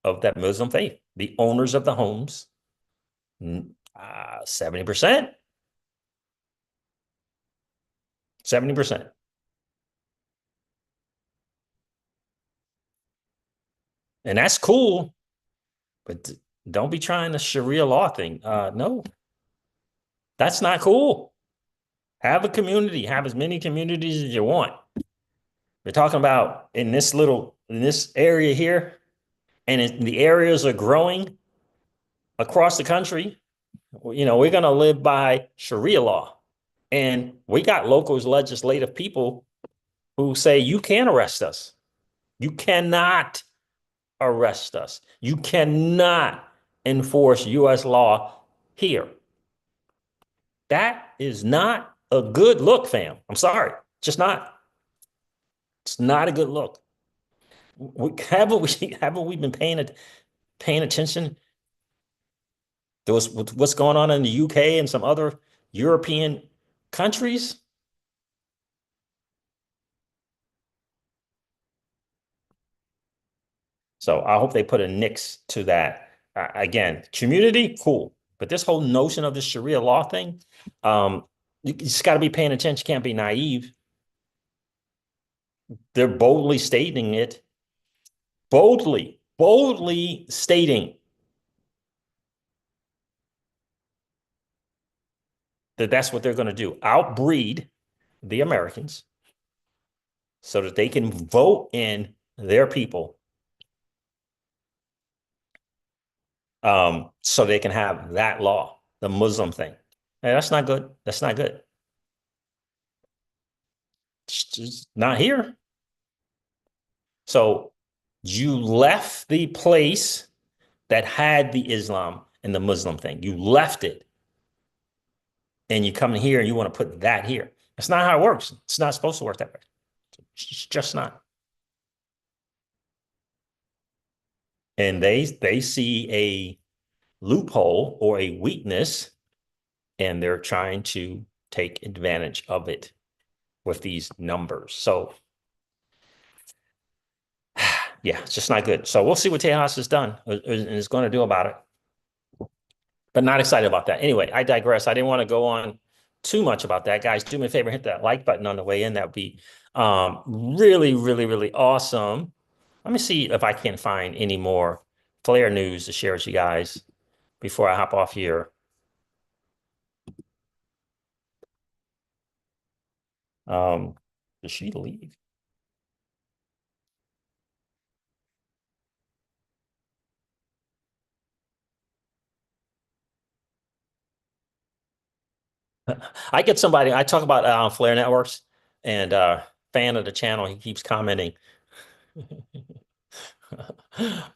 A: of that Muslim faith. The owners of the homes, 70%. 70%. And that's cool, but don't be trying the Sharia law thing. No, that's not cool. Have a community, have as many communities as you want. We're talking about in this area here, and the areas are growing across the country. We're going to live by Sharia law. And we got local legislative people who say, you can't arrest us. You cannot arrest us. You cannot enforce US law here. That is not a good look, fam. I'm sorry. Just not. It's not a good look. Haven't we been paying attention to what's going on in the UK and some other European countries? So I hope they put a nix to that. Again, community, cool. But this whole notion of the Sharia law thing, you just got to be paying attention. You can't be naive. They're boldly stating it, boldly stating that that's what they're going to do. Outbreed the Americans so that they can vote in their people, so they can have that law, the Muslim thing. Hey, that's not good. That's not good. It's just not here. So you left the place that had the Islam and the Muslim thing. You left it. And you come in here and you want to put that here. That's not how it works. It's not supposed to work that way. It's just not. And they see a loophole or a weakness, and they're trying to take advantage of it with these numbers. So yeah, it's just not good. So we'll see what Tejas has done and is going to do about it. But not excited about that. Anyway, I digress. I didn't want to go on too much about that. Guys, do me a favor, hit that like button on the way in. That would be really awesome. Let me see if I can find any more Flare news to share with you guys before I hop off here. Did she leave? I get somebody, I talk about Flare Networks, and fan of the channel, he keeps commenting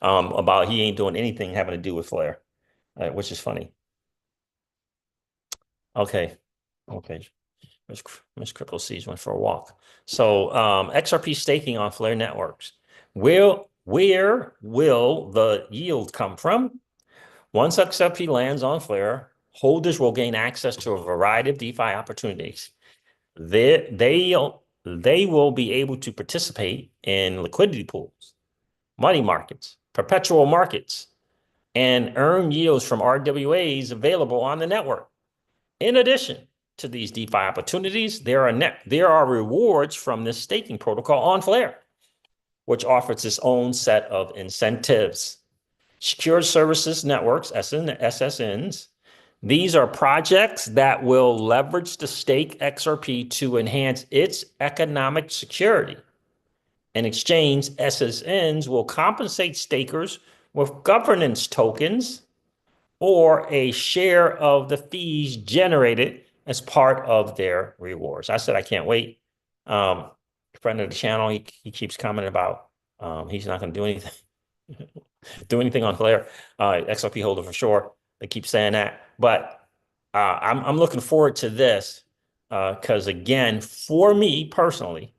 A: about he ain't doing anything having to do with Flare, which is funny. Okay. Miss CryptoCeej went for a walk. So XRP staking on Flare Networks. Where will the yield come from? Once XRP lands on Flare, holders will gain access to a variety of DeFi opportunities. They will be able to participate in liquidity pools, money markets, perpetual markets, and earn yields from RWAs available on the network. In addition to these DeFi opportunities, there are rewards from this staking protocol on Flare, which offers its own set of incentives. Secured Services Networks, SSNs. These are projects that will leverage the stake XRP to enhance its economic security. In exchange, SSNs will compensate stakers with governance tokens or a share of the fees generated as part of their rewards. I said, I can't wait. Friend of the channel, he keeps commenting about he's not going to do anything. Do anything on Flare. XRP holder for sure. They keep saying that. But I'm looking forward to this because, again, for me personally,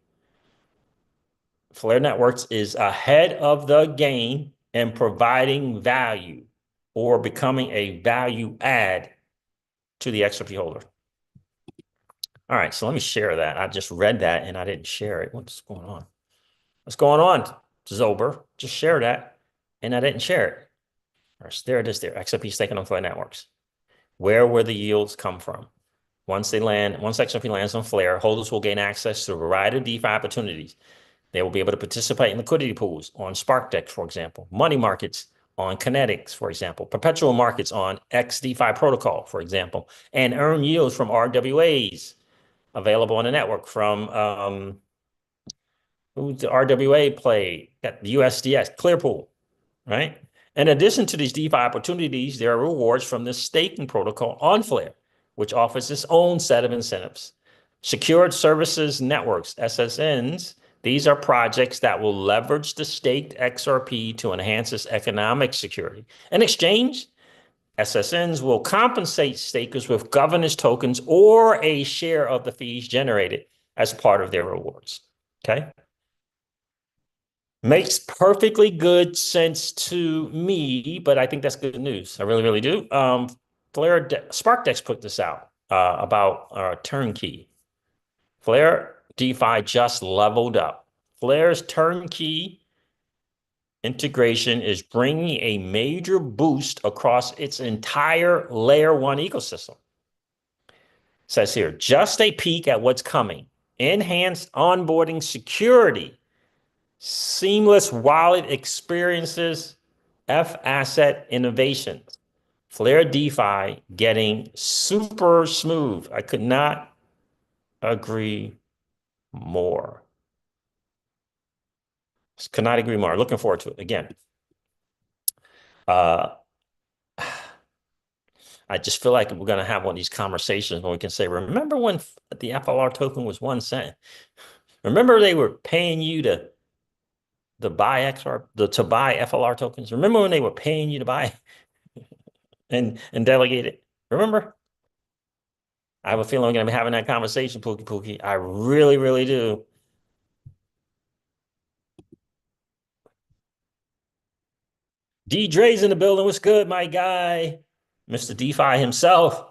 A: Flare Networks is ahead of the game in providing value or becoming a value add to the XRP holder. All right, so let me share that. I just read that and I didn't share it. What's going on? What's going on, Zober? Just share that and I didn't share it. All right, there it is there. XRP staking on Flare Networks. Where will the yields come from? Once XRP lands on Flare, holders will gain access to a variety of DeFi opportunities. They will be able to participate in liquidity pools on SparkDex, for example, money markets on Kinetics, for example, perpetual markets on XDeFi protocol, for example, and earn yields from RWAs available on the network from who's the RWA play? Got the USDS, Clearpool, right? In addition to these DeFi opportunities, there are rewards from this staking protocol on Flare, which offers its own set of incentives. Secured Services Networks, SSNs, these are projects that will leverage the staked XRP to enhance its economic security. In exchange, SSNs will compensate stakers with governance tokens or a share of the fees generated as part of their rewards. Okay? Makes perfectly good sense to me, but I think that's good news. I really do. SparkDex put this out about Turnkey. Flare DeFi just leveled up. Flare's Turnkey integration is bringing a major boost across its entire layer one ecosystem. It says here, just a peek at what's coming. Enhanced onboarding security, seamless wallet experiences, F-asset innovations. Flare DeFi getting super smooth. I could not agree more. Could not agree more. Looking forward to it. Again, I just feel like we're going to have one of these conversations when we can say, remember when the FLR token was 1 cent? Remember they were paying you to buy to buy FLR tokens? Remember when they were paying you to buy and delegate it? Remember? I have a feeling we're going to be having that conversation, Pookie. I really, really do. D Dre's in the building. What's good, my guy? Mr. DeFi himself.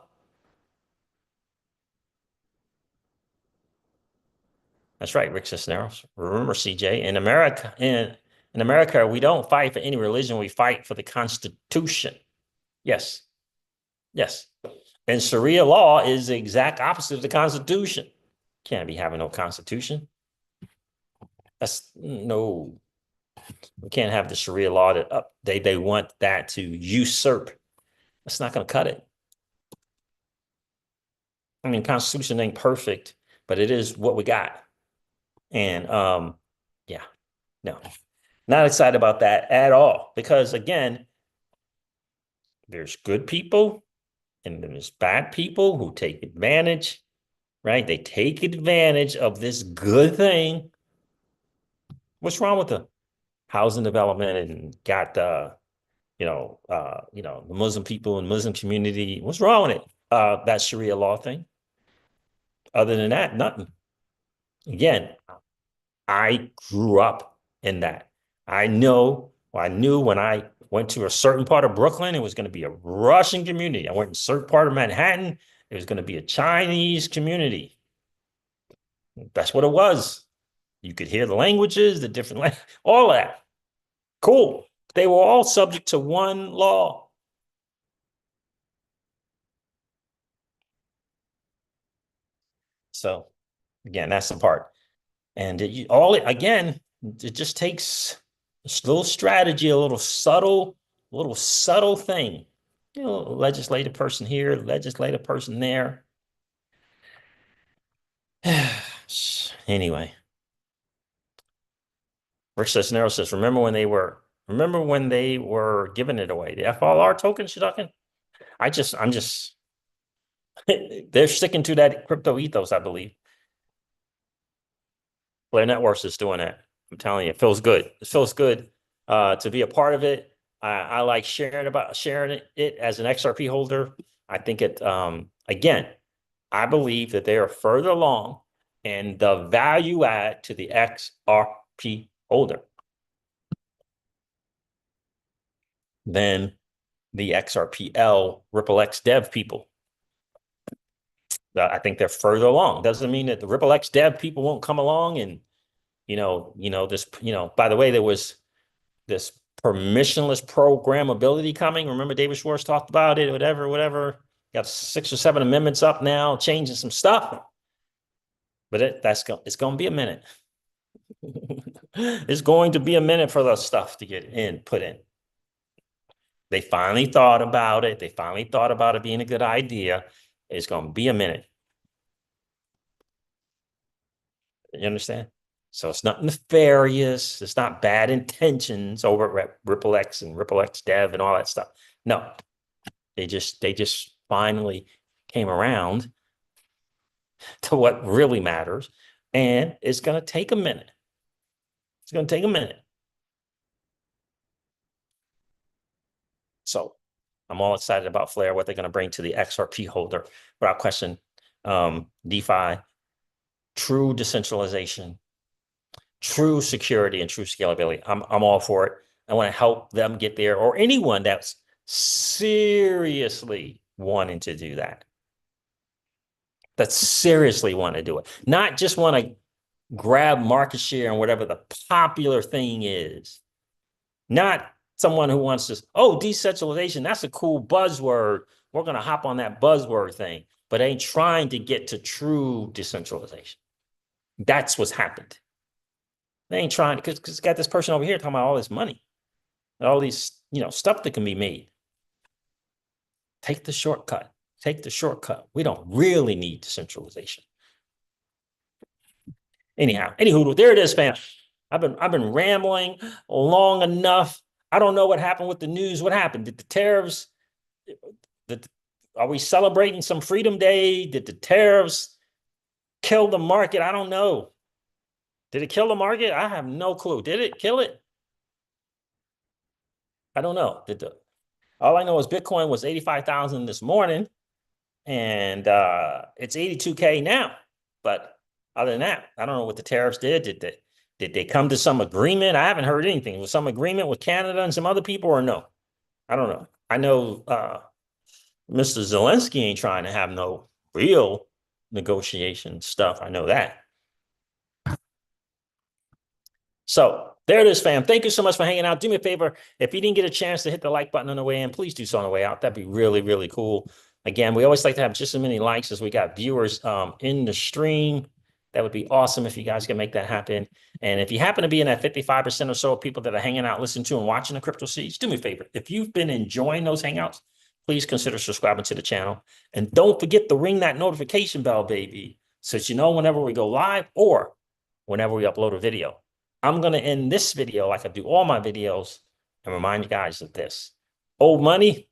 A: That's right, Rick Cisneros. Remember, CJ, in America, we don't fight for any religion. We fight for the Constitution. Yes. Yes. And Sharia law is the exact opposite of the Constitution. Can't be having no Constitution. No. We can't have the Sharia law that they want that to usurp. That's not going to cut it. I mean, Constitution ain't perfect, but it is what we got. And yeah, no, not excited about that at all. Because again, there's good people and there's bad people who take advantage, right? They take advantage of this good thing. What's wrong with the housing development and got the Muslim people and Muslim community? What's wrong with it? That Sharia law thing. Other than that, nothing. Again, I grew up in that. I knew when I went to a certain part of Brooklyn, it was going to be a Russian community. I went to a certain part of Manhattan, it was going to be a Chinese community. That's what it was. You could hear the languages, the different, all that. Cool. They were all subject to one law. So again, that's the part. And it just takes a little strategy, a little subtle thing. Legislative person here, legislative person there. Anyway. Rick Cisneros says, remember when they were giving it away? The FLR token, Shadukin? They're sticking to that crypto ethos, I believe. Blair Networks is doing that. I'm telling you, it feels good. It feels good to be a part of it. I like sharing it as an XRP holder. I think again, I believe that they are further along in the value add to the XRP holder than the XRPL RippleX dev people. I think they're further along. Doesn't mean that the RippleX dev people won't come along and, by the way, there was this permissionless programmability coming. Remember David Schwartz talked about it, whatever. Got 6 or 7 amendments up now, changing some stuff. But it's going to be a minute. It's going to be a minute for the stuff to put in. They finally thought about it. They finally thought about it being a good idea. It's going to be a minute. You understand? So it's not nefarious. It's not bad intentions over at RippleX and RippleX Dev and all that stuff. No, they just finally came around to what really matters. And it's going to take a minute. It's going to take a minute. So I'm all excited about Flare, what they're going to bring to the XRP holder. Without question, DeFi, true decentralization, true security, and true scalability. I'm all for it. I want to help them get there, or anyone that's seriously wanting to do that. That seriously want to do it. Not just want to grab market share and whatever the popular thing is. not someone who wants to, oh, decentralization, that's a cool buzzword. We're going to hop on that buzzword thing, but ain't trying to get to true decentralization. That's what's happened. They ain't trying, because it's got this person over here talking about all this money, and all these, stuff that can be made. Take the shortcut. Take the shortcut. We don't really need decentralization. Anyhow, anywho, there it is, fam. I've been rambling long enough. I don't know what happened with the news. What happened? Did the tariffs? Are we celebrating some Freedom Day? Did the tariffs kill the market? I don't know. Did it kill the market? I have no clue. Did it kill it? I don't know. All I know is Bitcoin was 85,000 this morning, and it's 82K now. But other than that, I don't know what the tariffs did. Did they come to some agreement? I haven't heard anything. Was some agreement with Canada and some other people, or no? I don't know. I know Mr. Zelensky ain't trying to have no real negotiation stuff. I know that. So there it is, fam. Thank you so much for hanging out. Do me a favor. If you didn't get a chance to hit the like button on the way in, please do so on the way out. That'd be really, really cool. Again, we always like to have just as many likes as we got viewers in the stream. That would be awesome if you guys can make that happen. And if you happen to be in that 55% or so of people that are hanging out, listening to and watching the CryptoCeej, do me a favor. If you've been enjoying those hangouts, please consider subscribing to the channel. And don't forget to ring that notification bell, baby, so that you know whenever we go live or whenever we upload a video. I'm going to end this video like I do all my videos and remind you guys of this. Old money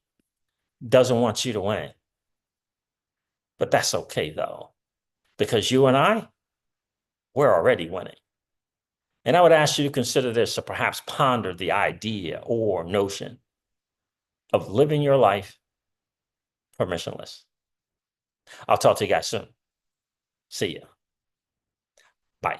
A: doesn't want you to win. But that's okay, though, because you and I, we're already winning. And I would ask you to consider this, or perhaps ponder the idea or notion of living your life permissionless. I'll talk to you guys soon. See ya. Bye.